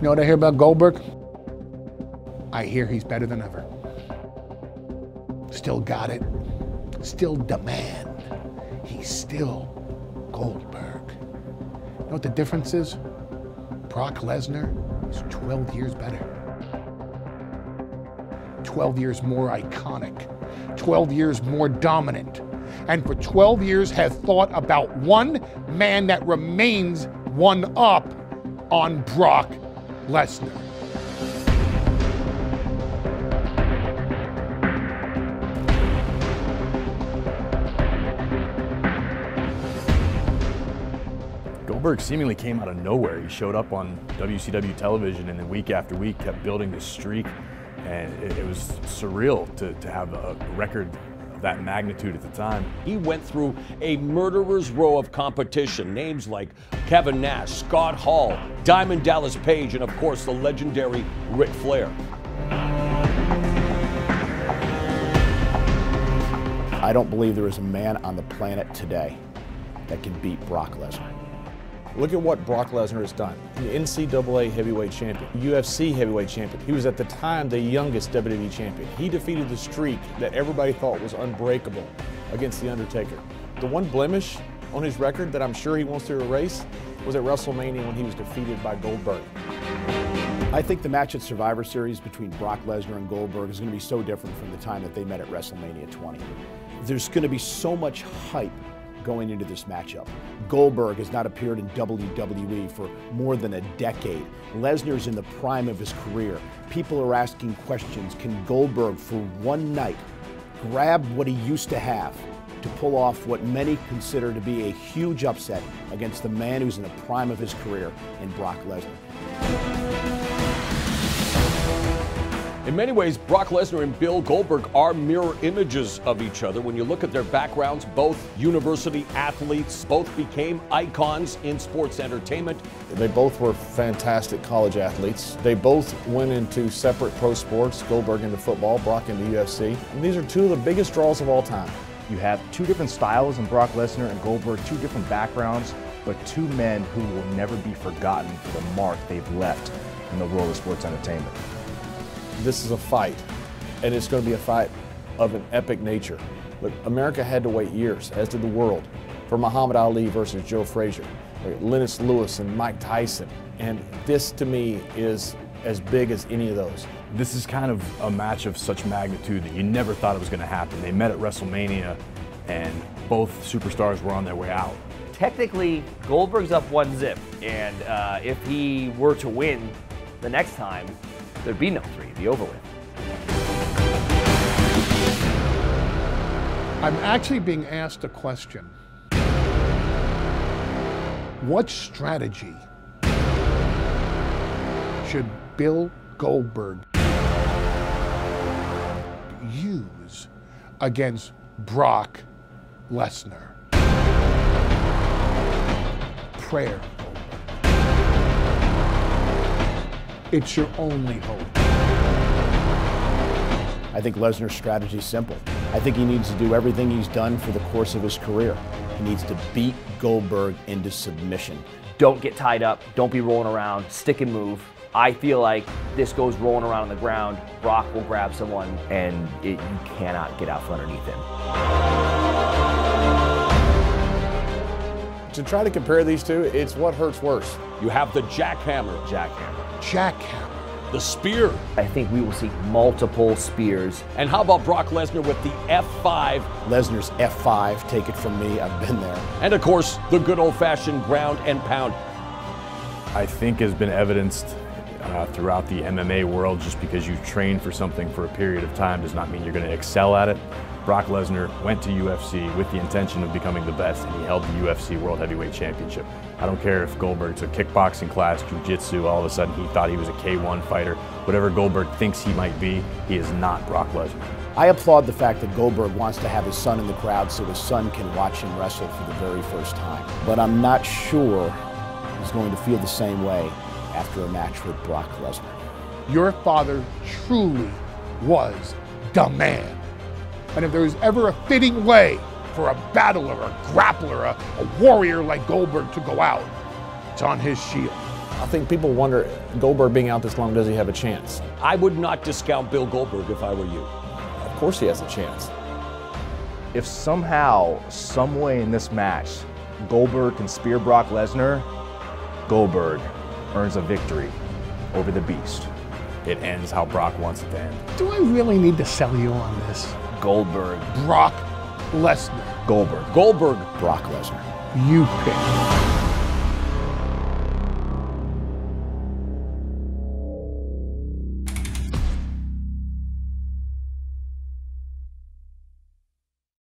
know what I hear about Goldberg? I hear he's better than ever. Still got it. Still the man. He's still Goldberg. You know what the difference is? Brock Lesnar is 12 years better. 12 years more iconic. 12 years more dominant. And for 12 years has thought about one man that remains one up on Brock Lesnar. Goldberg seemingly came out of nowhere. He showed up on WCW television and then week after week kept building this streak. And it was surreal to have a record of that magnitude at the time. He went through a murderer's row of competition. Names like Kevin Nash, Scott Hall, Diamond Dallas Page, and of course the legendary Ric Flair. I don't believe there is a man on the planet today that can beat Brock Lesnar. Look at what Brock Lesnar has done. The NCAA heavyweight champion, UFC heavyweight champion. He was at the time the youngest WWE champion. He defeated the streak that everybody thought was unbreakable against The Undertaker. The one blemish on his record that I'm sure he wants to erase was at WrestleMania when he was defeated by Goldberg. I think the match at Survivor Series between Brock Lesnar and Goldberg is going to be so different from the time that they met at WrestleMania 20. There's going to be so much hype going into this matchup. Goldberg has not appeared in WWE for more than a decade. Lesnar's in the prime of his career. People are asking questions. Can Goldberg, for one night, grab what he used to have to pull off what many consider to be a huge upset against the man who's in the prime of his career in Brock Lesnar? In many ways, Brock Lesnar and Bill Goldberg are mirror images of each other. When you look at their backgrounds, both university athletes, both became icons in sports entertainment. They both were fantastic college athletes. They both went into separate pro sports, Goldberg into football, Brock into UFC. And these are two of the biggest draws of all time. You have two different styles in Brock Lesnar and Goldberg, two different backgrounds, but two men who will never be forgotten for the mark they've left in the world of sports entertainment. This is a fight, and it's going to be a fight of an epic nature. Look, America had to wait years, as did the world, for Muhammad Ali versus Joe Frazier, Lennox Lewis and Mike Tyson, and this to me is as big as any of those. This is kind of a match of such magnitude that you never thought it was going to happen. They met at WrestleMania, and both superstars were on their way out. Technically, Goldberg's up 1-0, and if he were to win the next time, there'd be no 3, it'd be over with. I'm actually being asked a question. What strategy should Bill Goldberg use against Brock Lesnar? Prayer. It's your only hope. I think Lesnar's strategy is simple. I think he needs to do everything he's done for the course of his career. He needs to beat Goldberg into submission. Don't get tied up, don't be rolling around, stick and move. I feel like this goes rolling around on the ground, Brock will grab someone, and you cannot get out from underneath him. To try to compare these two, it's what hurts worse. You have the jackhammer. Jackhammer. The spear. I think we will see multiple spears. And how about Brock Lesnar with the F5? Lesnar's F5, take it from me, I've been there. And of course, the good old-fashioned ground and pound. I think has been evidenced throughout the MMA world. Just because you've trained for something for a period of time does not mean you're going to excel at it. Brock Lesnar went to UFC with the intention of becoming the best, and he held the UFC World Heavyweight Championship. I don't care if Goldberg took kickboxing class, jiu-jitsu, all of a sudden he thought he was a K1 fighter. Whatever Goldberg thinks he might be, he is not Brock Lesnar. I applaud the fact that Goldberg wants to have his son in the crowd so his son can watch him wrestle for the very first time. But I'm not sure he's going to feel the same way after a match with Brock Lesnar. Your father truly was the man. And if there was ever a fitting way for a battler, a grappler, a warrior like Goldberg to go out, it's on his shield. I think people wonder, Goldberg being out this long, does he have a chance? I would not discount Bill Goldberg if I were you. Of course he has a chance. If somehow, some way in this match, Goldberg can spear Brock Lesnar, Goldberg earns a victory over the Beast. It ends how Brock wants it to end. Do I really need to sell you on this? Goldberg. Brock Lesnar. Goldberg. Goldberg. Brock Lesnar. You pick.